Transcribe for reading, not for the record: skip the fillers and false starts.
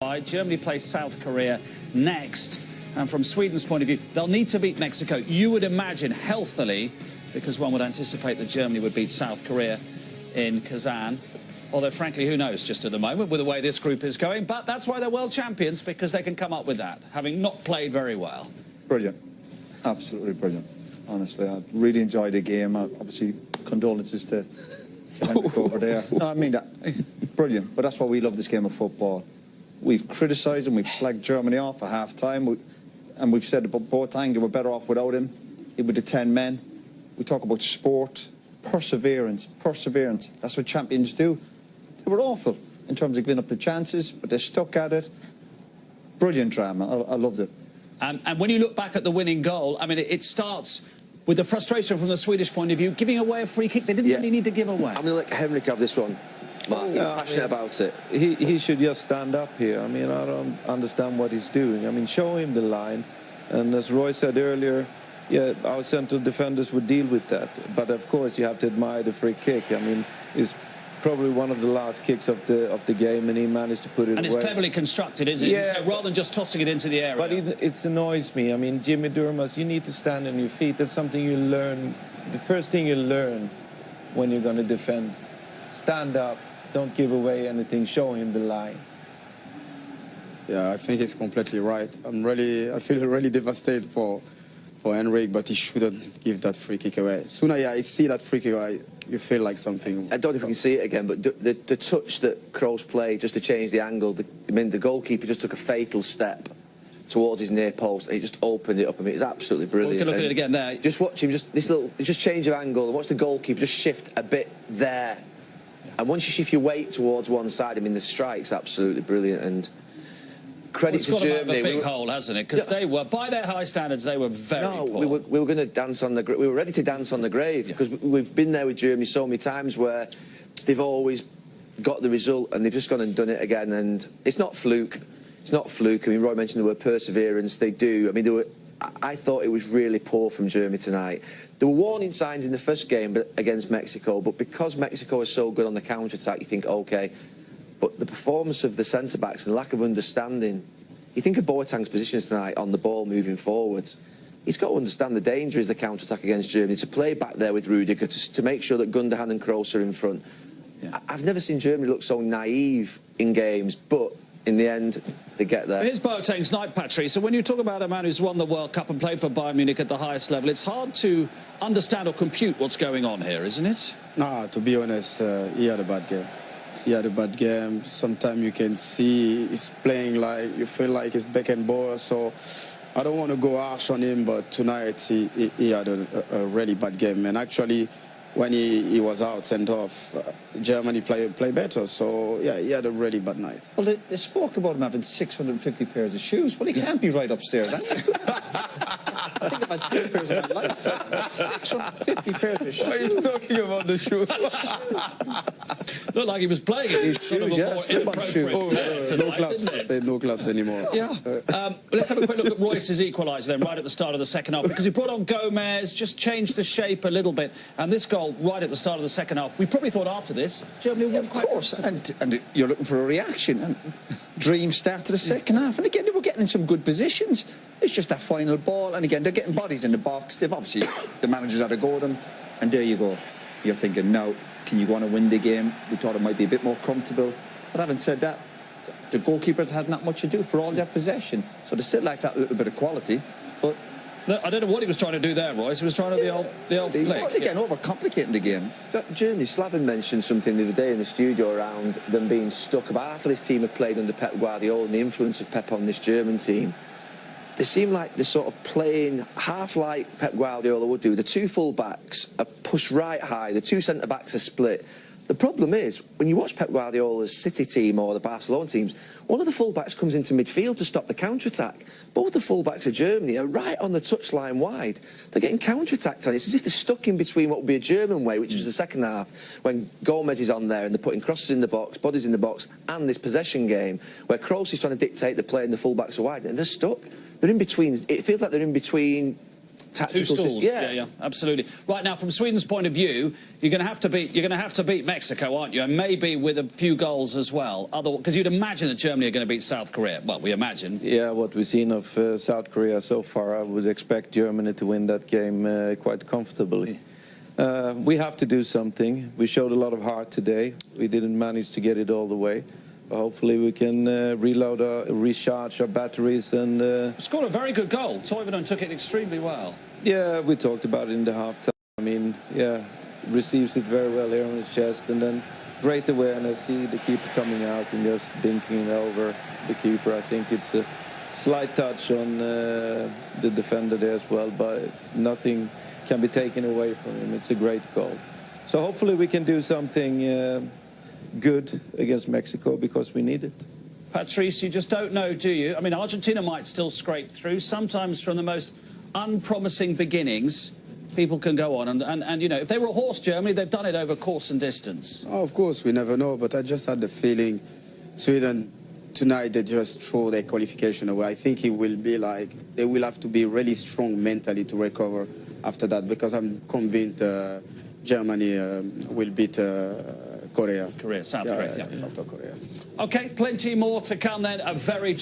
Germany plays South Korea next, and from Sweden's point of view, they'll need to beat Mexico, you would imagine, healthily, because one would anticipate that Germany would beat South Korea in Kazan. Although, frankly, who knows just at the moment with the way this group is going. But that's why they're world champions, because they can come up with that, having not played very well. Brilliant. Absolutely brilliant. Honestly, I really enjoyed the game. Obviously, condolences to Henrik over there. No, I mean that. Brilliant. But that's why we love this game of football. We've criticised him, we've slagged Germany off at half-time, and we've said about Boateng they were better off without him, with the 10 men. We talk about sport, perseverance. That's what champions do. They were awful in terms of giving up the chances, but they stuck at it. Brilliant drama. I loved it. And when you look back at the winning goal, I mean, it starts with the frustration from the Swedish point of view, giving away a free kick they didn't really need to give away. I'm going to let Henrik have this one. Mark, he's passionate about it. He should just stand up here. I mean, I don't understand what he's doing. I mean, show him the line. And as Roy said earlier, yeah, our central defenders would deal with that. But of course, you have to admire the free kick. I mean, it's probably one of the last kicks of the game, and he managed to put it away. And it's cleverly constructed, isn't it? Yeah, so rather than just tossing it into the area. But it annoys me. I mean, Jimmy Durmaz, you need to stand on your feet. That's something you learn. The first thing you learn when you're going to defend. Stand up. Don't give away anything. Show him the line. Yeah, I think he's completely right. I feel really devastated for Henrik, but he shouldn't give that free kick away. Sooner I see that free kick, you feel like something. I don't know if we can see it again, but the touch that Kroos played just to change the angle, the goalkeeper just took a fatal step towards his near post, and he just opened it up. I mean, it's absolutely brilliant. We can look at it again there. Just watch him, just change of angle, and watch the goalkeeper just shift a bit there. And once you shift your weight towards one side, I mean, the strike's absolutely brilliant. And credit to Germany. It's got a big hole, hasn't it? Because they were, by their high standards, they were very poor. we were going to dance on the grave. We were ready to dance on the grave, because we've been there with Germany so many times where they've always got the result and they've just gone and done it again. And it's not fluke. It's not fluke. I mean, Roy mentioned the word perseverance. They do. I mean, I thought it was really poor from Germany tonight. There were warning signs in the first game against Mexico, but because Mexico is so good on the counter-attack, you think, OK. But the performance of the centre-backs and lack of understanding, you think of Boateng's positions tonight on the ball moving forwards. He's got to understand the danger is the counter-attack against Germany, to play back there with Rudiger, to make sure that Gundogan and Kroos are in front. Yeah. I've never seen Germany look so naive in games, but in the end, they get there. Here's Boateng's night, Patrick. So when you talk about a man who's won the World Cup and played for Bayern Munich at the highest level, it's hard to understand or compute what's going on here, isn't it? Nah, to be honest, he had a bad game. He had a bad game. Sometimes you can see he's playing like, you feel like it's Beckenbauer. So I don't want to go harsh on him, but tonight he had a really bad game. And actually, when he was out, sent off, Germany play better. So, yeah, he had a really bad night. Well, they spoke about him having 650 pairs of shoes. Well, he can't be right upstairs. I think I've had 6 pairs of my life. 650 pairs of shoes. Why are you talking about the shoes? Looked like he was playing it. His shoes, yeah, slip-on shoes. No clubs. No clubs anymore. Yeah. Let's have a quick look at Royce's equaliser then, right at the start of the second half, because he brought on Gomez, just changed the shape a little bit, and this goal right at the start of the second half. We probably thought after this, Germany would quite... Of course, and you're looking for a reaction, and dream start to the second half, and again, they were getting in some good positions. It's just that final ball, and again, they're getting bodies in the box. They've obviously, the managers had to go to them, and there you go. You're thinking, now, can you want to win the game? We thought it might be a bit more comfortable, but having said that, the goalkeepers had not much to do for all their possession, so they still lacked that little bit of quality, but... No, I don't know what he was trying to do there, Royce. He was trying to the old flick. Again, overcomplicating the game. Germany, Slaven mentioned something the other day in the studio around them being stuck. About half of this team have played under Pep Guardiola and the influence of Pep on this German team. They seem like they're sort of playing half like Pep Guardiola would do. The 2 full-backs are pushed right high. The 2 centre-backs are split. The problem is, when you watch Pep Guardiola's City team or the Barcelona teams, one of the full-backs comes into midfield to stop the counter-attack. Both the full-backs of Germany are right on the touchline wide. They're getting counter-attacked on. It's as if they're stuck in between what would be a German way, which was the second half, when Gomez is on there and they're putting crosses in the box, bodies in the box, and this possession game, where Kroos is trying to dictate the play and the full-backs are wide, and they're stuck. They're in between. It feels like they're in between tactical Two stalls. system. Yeah, absolutely. Right now, from Sweden's point of view, you're going to have to beat Mexico, aren't you? And maybe with a few goals as well. Because you'd imagine that Germany are going to beat South Korea. Well, we imagine. Yeah, what we've seen of South Korea so far, I would expect Germany to win that game quite comfortably. We have to do something. We showed a lot of heart today. We didn't manage to get it all the way. But hopefully we can recharge our batteries and... Scored a very good goal. Toivonen took it extremely well. Yeah, we talked about it in the half-time. I mean, yeah, receives it very well here on his chest, and then great awareness, see the keeper coming out and just dinking it over the keeper. I think it's a slight touch on the defender there as well, but nothing can be taken away from him. It's a great goal. So hopefully we can do something good against Mexico, because we need it. Patrice, you just don't know, do you? I mean, Argentina might still scrape through. Sometimes from the most unpromising beginnings, people can go on. And you know, if they were a horse, Germany, they've done it over course and distance. Oh, of course, we never know, but I just had the feeling Sweden tonight, they just throw their qualification away. I think it will be like, they will have to be really strong mentally to recover after that, because I'm convinced Germany will beat South Korea. Korea. South Korea. OK, plenty more to come then. A very